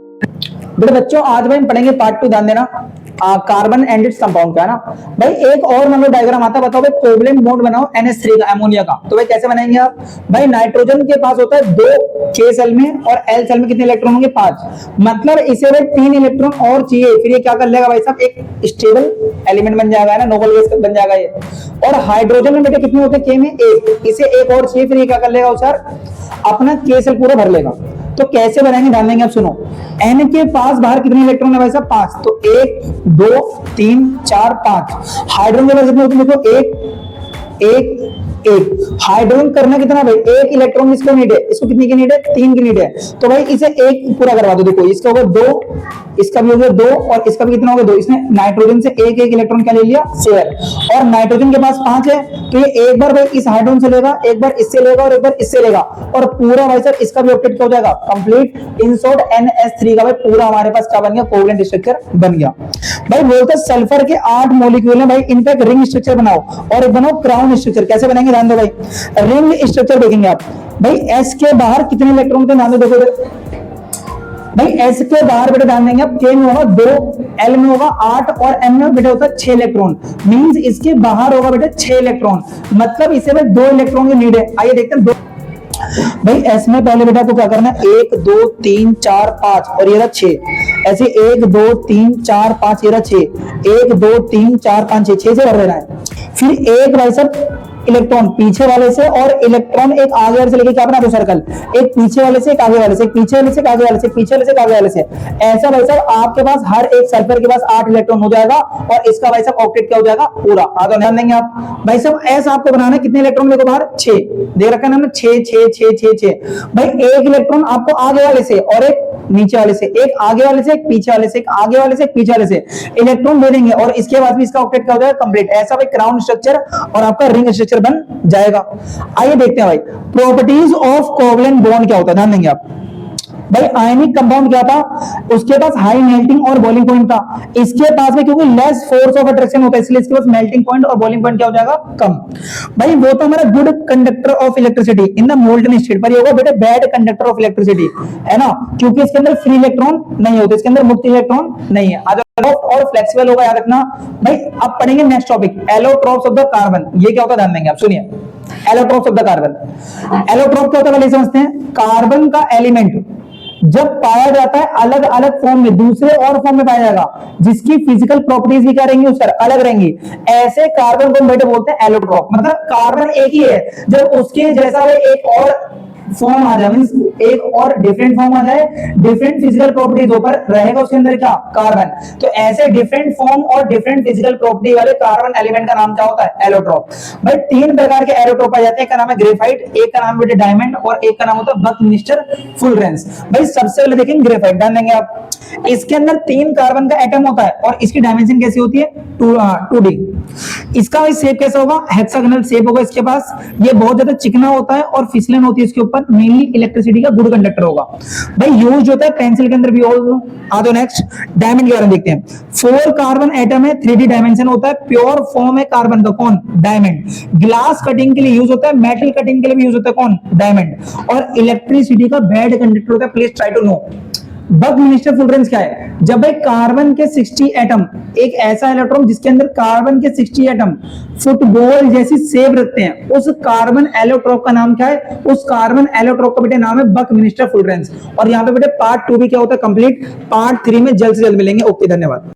बेटे बच्चों आज भाई हम पढ़ेंगे पार्ट 2, ध्यान देना। कार्बन एंड इट्स कंपाउंड का है ना भाई। एक और मान लो डायग्राम आता है, बताओ भाई कोवलेंट बॉन्ड बनाओ NH3 का, अमोनिया का। तो भाई कैसे बनाएंगे आप? भाई नाइट्रोजन के पास होता है 2 K सेल में और L सेल में कितने इलेक्ट्रॉन होंगे? 5। मतलब इसे भाई 3 इलेक्ट्रॉन और चाहिए, फिर ये क्या कर लेगा भाई साहब? एक स्टेबल एलिमेंट बन जाएगा, है ना, नोबल गैस बन जाएगा ये। और हाइड्रोजन में बेटे कितने होते हैं? K में 1, इसे एक और चाहिए, फिर ये क्या कर लेगा सर? अपना K सेल पूरा भर लेगा। तो कैसे बनाएंगे ध्यान देंगे आप, सुनो। N के पास बाहर कितने इलेक्ट्रॉन है भाई साहब? 5। तो 1 2 3 4 5। हाइड्रोजन के पास कितने होते हैं? देखो 1 1 1। हाइड्रोजन करना कितना भाई? 1 इलेक्ट्रॉन इसको नीड है, इसको कितनी की नीड है? 3 की नीड है। तो भाई इसे 1 पूरा करवा दो। देखो इसका होगा 2, इसका भी हो गया 2 और इसका भी कितना होगा? 2। इसने नाइट्रोजन से 1 1 इलेक्ट्रॉन क्या ले लिया? शेयर। और नाइट्रोजन के पास 5 है, तो ये एक बार भाई इस हाइड्रोजन से लेगा, एक बार इससे लेगा और एक बार इससे लेगा, और पूरा भाई साहब इसका भी ऑक्टेट क्या हो जाएगा? कंप्लीट। इन शॉर्ट NH3 का भाई पूरा हमारे पास क्या बन गया? कोवलेंट स्ट्रक्चर बन गया। भाई बोलते हैं सल्फर के 8 मॉलिक्यूल है भाई, इनका एक रिंग स्ट्रक्चर बनाओ और एक बनाओ क्राउन स्ट्रक्चर। कैसे बनाएंगे ध्यान दो भाई। रिंग स्ट्रक्चर देखेंगे आप भाई, S के बाहर कितने इलेक्ट्रॉन थे? ध्यान दो, देखो भाई S के बाहर बेटा ध्यान देंगे आप, K में होगा 2, L में होगा 8 और M में बेटा होता है 6 इलेक्ट्रॉन। मींस इसके बाहर होगा बेटा 6 इलेक्ट्रॉन, मतलब इसे भाई 2 इलेक्ट्रॉन की नीड है। आइए देखते हैं। 2 भाई S में पहले बेटा को क्या करना है? 1 2 3 4 5 और ये रहा 6। ऐसे 1 2 3 4 5, ये रहा 6। 1 2 3 4 5 6 से भर देना है। फिर एक भाई साहब इलेक्ट्रॉन पीछे वाले से और इलेक्ट्रॉन एक आगे वाले से लेके क्या बना दो? सर्कल। एक पीछे वाले से, एक आगे वाले से, एक पीछे वाले से, एक आगे वाले से, पीछे वाले से, एक आगे वाले से। ऐसा भाई साहब आपके पास हर एक सल्फर के पास 8 इलेक्ट्रॉन हो जाएगा और इसका भाई साहब ऑक्टेट क्या हो जाएगा? पूरा। आगे ध्यान देंगे आप भाई साहब। S आपको बनाना है, कितने इलेक्ट्रॉन देखो बाहर? 6 दे रखा है ना, 6 6 6 6 6। भाई एक इलेक्ट्रॉन आपको आगे वाले से और एक नीचे वाले से, एक आगे वाले से, एक पीछे वाले से, एक आगे वाले से, एक पीछे वाले से इलेक्ट्रॉन दे देंगे और इसके बाद भी इसका ऑक्टेट क्या हो जाएगा? कंप्लीट। ऐसा भाई क्राउन स्ट्रक्चर और आपका रिंग स्ट्रक्चर बन जाएगा। आइए देखते हैं भाई प्रॉपर्टीज ऑफ कोवलेंट बॉन्ड क्या होता है, ध्यान देंगे आप। भाई आयनिक कंपाउंड क्या था? उसके पास हाई मेल्टिंग और बॉइलिंग पॉइंट था। इसके पास में क्योंकि लेस फोर्स ऑफ अट्रैक्शन होता है, इसलिए इसके पास मेल्टिंग पॉइंट और बॉइलिंग पॉइंट क्या हो जाएगा? कम। भाई वो तो हमारा good conductor of electricity in the molten state, पर ये होगा बेटा बैड कंडक्टर ऑफ इलेक्ट्रिसिटी, है ना, क्योंकि इसके अंदर फ्री इलेक्ट्रॉन नहीं होते, इसके अंदर मुक्त इलेक्ट्रॉन नहीं है। और फ्लेक्सिबल होगा, याद रखना भाई। अब पढ़ेंगे next topic, allotropes of the carbon. ये क्या होता है ध्यान देंगे आप, सुनिए। Allotropes of the carbon. Allotrope क्या होता है समझते हैं। कार्बन का एलिमेंट जब पाया जाता है अलग अलग फॉर्म में, दूसरे और फॉर्म में पाया जाएगा, जिसकी फिजिकल प्रॉपर्टीज भी क्या रहेंगी उससे अलग रहेंगी, ऐसे कार्बन को बेटे बोलते हैं एलोट्रॉप। मतलब कार्बन एक ही है, जब उसके जैसा एक और फॉर्म आ जाए, मींस एक और डिफरेंट फॉर्म आ जाए, डिफरेंट फिजिकल प्रॉपर्टीज ऊपर रहेगा उसके अंदर क्या? कार्बन। तो ऐसे डिफरेंट फॉर्म और डिफरेंट फिजिकल प्रॉपर्टी वाले कार्बन एलिमेंट का नाम क्या होता है? एलोट्रॉप। भाई 3 प्रकार के एलोट्रॉप आ जाते हैं, एक का नाम है ग्रेफाइट, एक का नाम बेटे डायमंड और एक का नाम होता है बकमिस्टर फुलरेंस। भाई सबसे पहले देखेंगे ग्रेफाइट, ध्यान देंगे आप। इसके अंदर 3 कार्बन का एटम होता है और इसकी डायमेंशन कैसी होती है? 2D। इसका शेप कैसा होगा? हेक्सागोनल शेप होगा इसके पास। ये बहुत ज्यादा चिकना होता है और फिसलन होती है इसके ऊपर, मेनली इलेक्ट्रिसिटी का गुड कंडक्टर होगा। भाई यूज होता है पेंसिल के अंदर भी। आ दो नेक्स्ट डायमंड के बारे में देखते हैं। 4 कार्बन एटम है, 3D डायमेंशन होता है, प्योर फॉर्म है कार्बन का, कौन? डायमंड। ग्लास कटिंग के लिए यूज होता है, मेटल कटिंग के लिए भी यूज होता है, कौन? डायमंड। और इलेक्ट्रिसिटी का बैड कंडक्टर होता है, please try to know. Buckminster फुलरेंस क्या है? जब भाई कार्बन के 60 एटम, एक ऐसा इलेक्ट्रॉन जिसके अंदर कार्बन के 60 एटम फुटबॉल जैसी शेप रखते हैं, उस कार्बन एलोट्रॉप का नाम क्या है? उस कार्बन एलोट्रॉप का बेटे नाम है बकमिस्टर फुलरेंस। और यहाँ पे बेटे पार्ट 2 भी क्या होता है? कंप्लीट। पार्ट 3 में जल्द से जल्द मिलेंगे। ओके, धन्यवाद।